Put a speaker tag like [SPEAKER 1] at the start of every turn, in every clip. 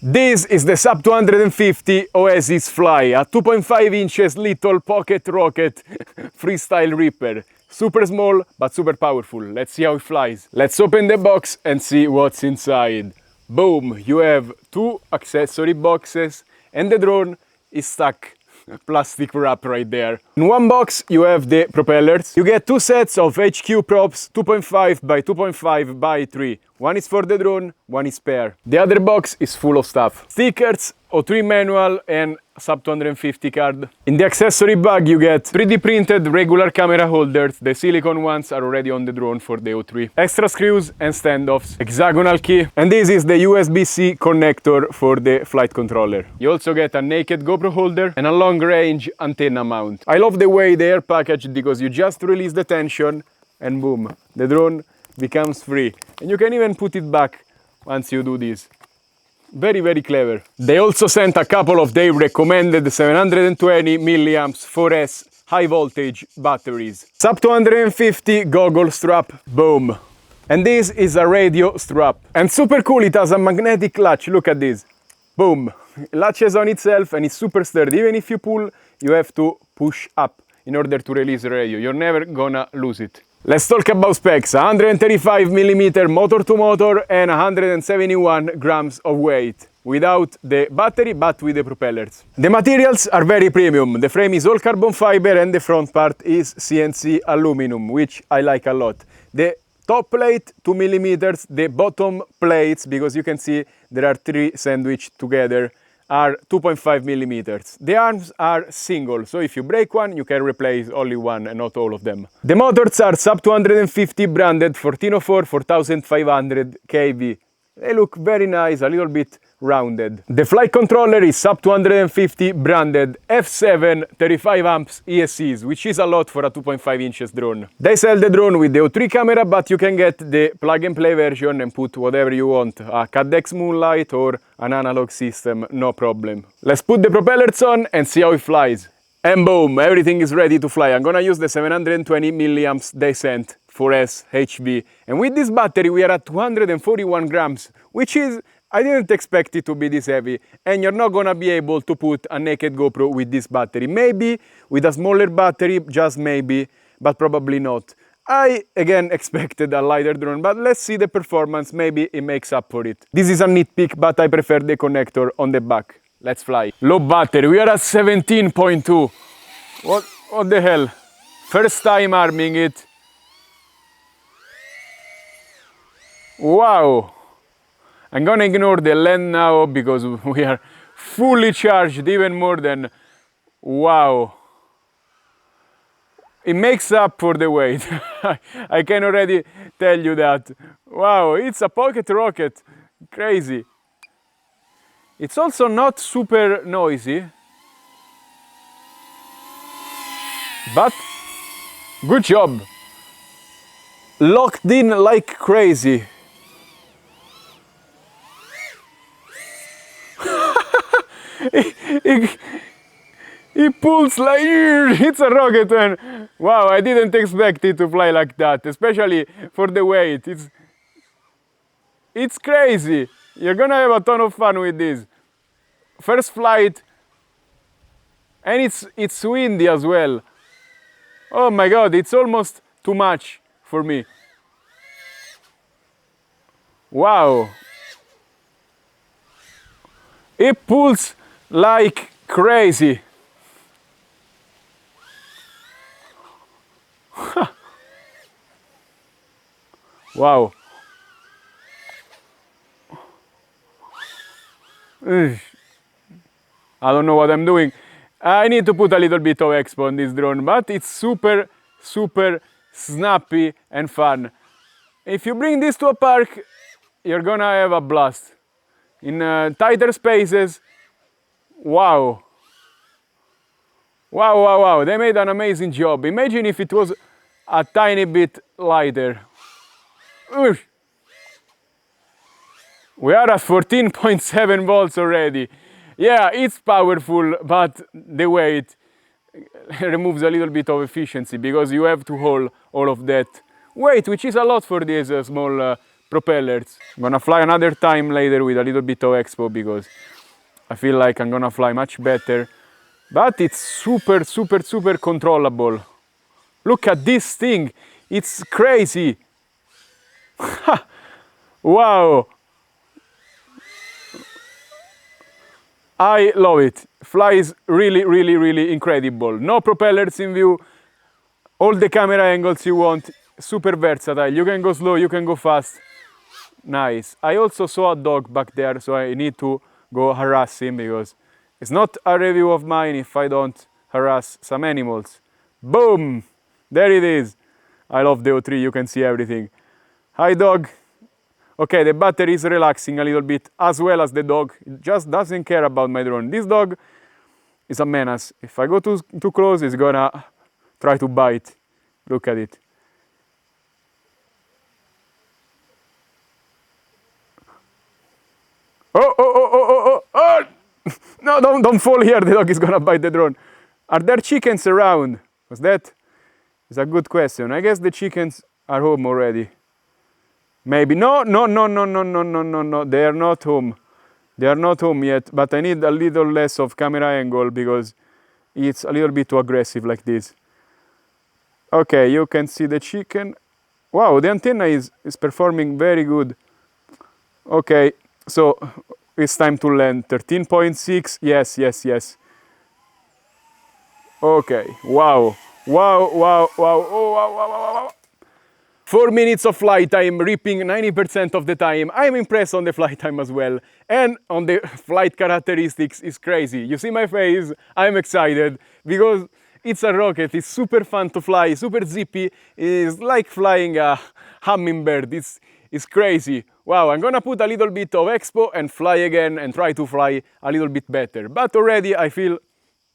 [SPEAKER 1] This is the Sub250 Oasisfly, a 2.5 inches little pocket rocket freestyle ripper. Super small but super powerful. Let's see how it flies. Let's open the box and see what's inside. Boom, you have two accessory boxes and the drone is stuck. Plastic wrap right there. In one box you have the propellers. You get two sets of HQ props, 2.5 by 2.5 by 3. One is for the drone, one is spare. The other box is full of stuff. Stickers, O3 manual and Sub250 card. In the accessory bag you get 3D printed regular camera holders. The silicone ones are already on the drone for the O3. Extra screws and standoffs. Hexagonal key. And this is the USB-C connector for the flight controller. You also get a naked GoPro holder and a long-range antenna mount. I love the way they are packaged because you just release the tension and boom, the drone becomes free. And you can even put it back once you do this. Very, very clever. They also sent a couple of their recommended 720 milliamps 4S high voltage batteries. Sub250 goggle strap, boom. And this is a radio strap. And super cool, it has a magnetic latch, look at this. Boom. It latches on itself and it's super sturdy. Even if you pull, you have to push up in order to release the radio. You're never gonna lose it. Let's talk about specs. 135mm motor to motor and 171 grams of weight. Without the battery, but with the propellers. The materials are very premium. The frame is all carbon fiber and the front part is CNC aluminum, which I like a lot. The top plate, 2mm. The bottom plates, because you can see there are three sandwiched together, are 2.5mm. The arms are single, so if you break one, you can replace only one and not all of them. The motors are Sub250 branded 1404 4500 kV. They look very nice, a little bit rounded. The flight controller is Sub250 branded F7 35 amps ESCs, which is a lot for a 2.5 inches drone. They sell the drone with the O3 camera, but you can get the plug and play version and put whatever you want, a Cadex Moonlight or an analog system, no problem. Let's put the propellers on and see how it flies. And boom, everything is ready to fly. I'm gonna use the 720 milliamps they sent 4S HV. And with this battery we are at 241 grams, which is, I didn't expect it to be this heavy. And you're not gonna be able to put a naked GoPro with this battery. Maybe with a smaller battery, just maybe, but probably not. I, again, expected a lighter drone, but let's see the performance, maybe it makes up for it. This is a nitpick, but I prefer the connector on the back. Let's fly. Low battery, we are at 17.2. What the hell? First time arming it. Wow. I'm gonna ignore the land now because we are fully charged, even more than, wow. It makes up for the weight. I can already tell you that. Wow, it's a pocket rocket. Crazy. It's also not super noisy. But good job. Locked in like crazy. It pulls like, it's a rocket, and wow, I didn't expect it to fly like that, especially for the weight. It's crazy. You're gonna have a ton of fun with this. First flight, and it's windy as well. Oh my god, it's almost too much for me. Wow. It pulls like crazy. Wow. I don't know what I'm doing. I need to put a little bit of EXPO on this drone, but it's super, super snappy and fun. If you bring this to a park, you're gonna have a blast. In tighter spaces, wow. Wow, wow, wow, they made an amazing job. Imagine if it was a tiny bit lighter. We are at 14.7 volts already. Yeah, it's powerful, but the weight removes a little bit of efficiency because you have to hold all of that weight, which is a lot for this small propellers. I'm gonna fly another time later with a little bit of EXPO because I feel like I'm gonna fly much better. But it's super, super, super controllable. Look at this thing. It's crazy. Wow. I love it. Flies really, really, really incredible. No propellers in view. All the camera angles you want. Super versatile. You can go slow, you can go fast. Nice. I also saw a dog back there, so I need to go harass him because it's not a review of mine if I don't harass some animals. Boom! There it is. I love the O3, you can see everything. Hi dog. Okay, the battery is relaxing a little bit as well as the dog. It just doesn't care about my drone. This dog is a menace. If I go too close, it's gonna try to bite. Look at it. Oh! No, don't fall here. The dog is gonna bite the drone. Are there chickens around? That is a good question. I guess the chickens are home already. Maybe. No. They are not home. They are not home yet, but I need a little less of camera angle because it's a little bit too aggressive like this. Okay, you can see the chicken. Wow, the antenna is performing very good. Okay, so it's time to land. 13.6. Yes. Okay. Wow. Oh, wow. 4 minutes of flight time, ripping 90% of the time. I'm impressed on the flight time as well. And on the flight characteristics, it's crazy. You see my face? I'm excited because it's a rocket. It's super fun to fly, super zippy. It's like flying a hummingbird. It's crazy. Wow, I'm gonna put a little bit of EXPO and fly again and try to fly a little bit better. But already I feel,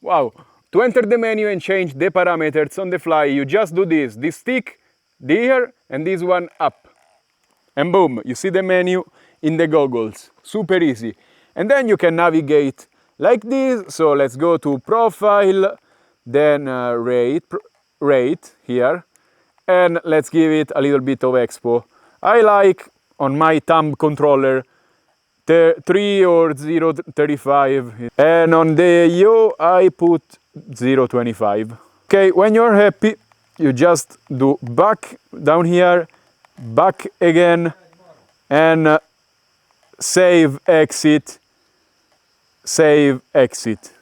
[SPEAKER 1] wow. To enter the menu and change the parameters on the fly, you just do this stick, the ear, and this one up. And boom, you see the menu in the goggles. Super easy. And then you can navigate like this. So let's go to profile, then rate here. And let's give it a little bit of EXPO. I like on my thumb controller 3 or 0.35. And on the yo I put 0.25. Okay, when you're happy, you just do back down here, back again, and save, exit, save, exit.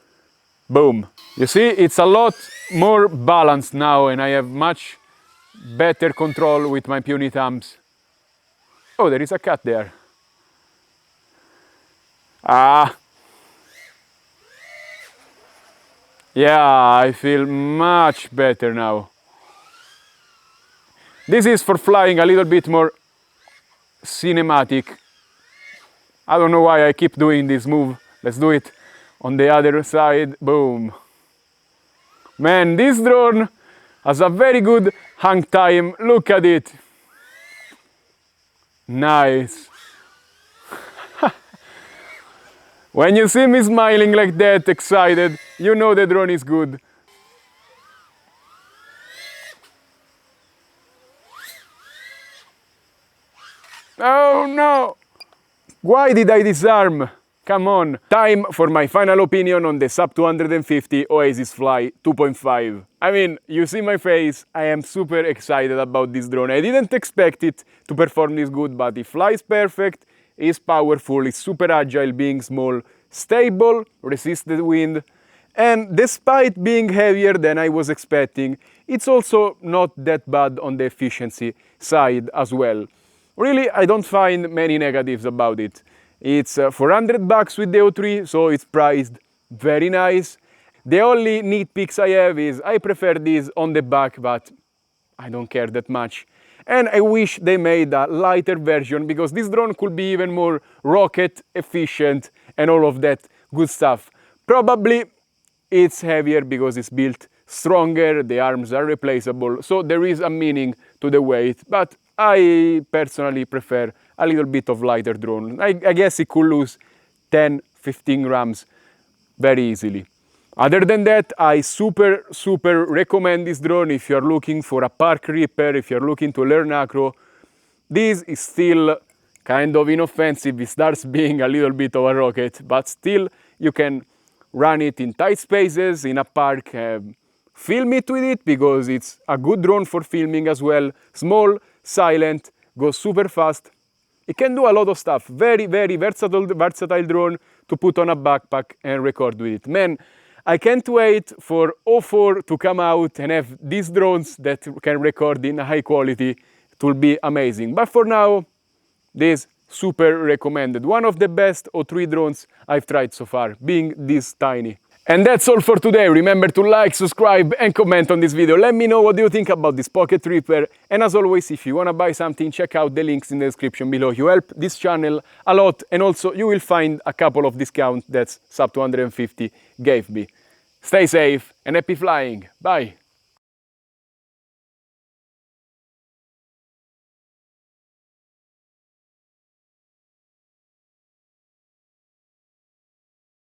[SPEAKER 1] Boom. You see, it's a lot more balanced now, and I have much better control with my puny thumbs. Oh, there is a cat there. Ah. Yeah, I feel much better now. This is for flying a little bit more cinematic. I don't know why I keep doing this move. Let's do it on the other side. Boom. Man, this drone has a very good hang time. Look at it. Nice. When you see me smiling like that, excited, you know the drone is good. Oh no! Why did I disarm? Come on. Time for my final opinion on the Sub250 Oasisfly 2.5. I mean, you see my face, I am super excited about this drone. I didn't expect it to perform this good, but it flies perfect, is powerful, is super agile being small, stable, resists the wind, and despite being heavier than I was expecting, it's also not that bad on the efficiency side as well. Really, I don't find many negatives about it. It's $400 with the O3, so it's priced very nice. The only nitpicks I have is I prefer this on the back, but I don't care that much. And I wish they made a lighter version because this drone could be even more rocket efficient and all of that good stuff. Probably it's heavier because it's built stronger, the arms are replaceable, so there is a meaning to the weight, but I personally prefer a little bit of lighter drone. I guess it could lose 10-15 grams very easily. Other than that, I super recommend this drone if you're looking for a park ripper, if you're looking to learn acro. This is still kind of inoffensive. It starts being a little bit of a rocket, but still you can run it in tight spaces, in a park, film it with it because it's a good drone for filming as well. Small, silent, goes super fast. It can do a lot of stuff. Very, very versatile drone to put on a backpack and record with it. Man, I can't wait for O4 to come out and have these drones that can record in high quality. It will be amazing. But for now, this super recommended. One of the best O3 drones I've tried so far, being this tiny. And that's all for today. Remember to like, subscribe and comment on this video. Let me know what you think about this Pocket Reaper. And as always, if you want to buy something, check out the links in the description below. You help this channel a lot, and also you will find a couple of discounts that Sub250 gave me. Stay safe and happy flying. Bye!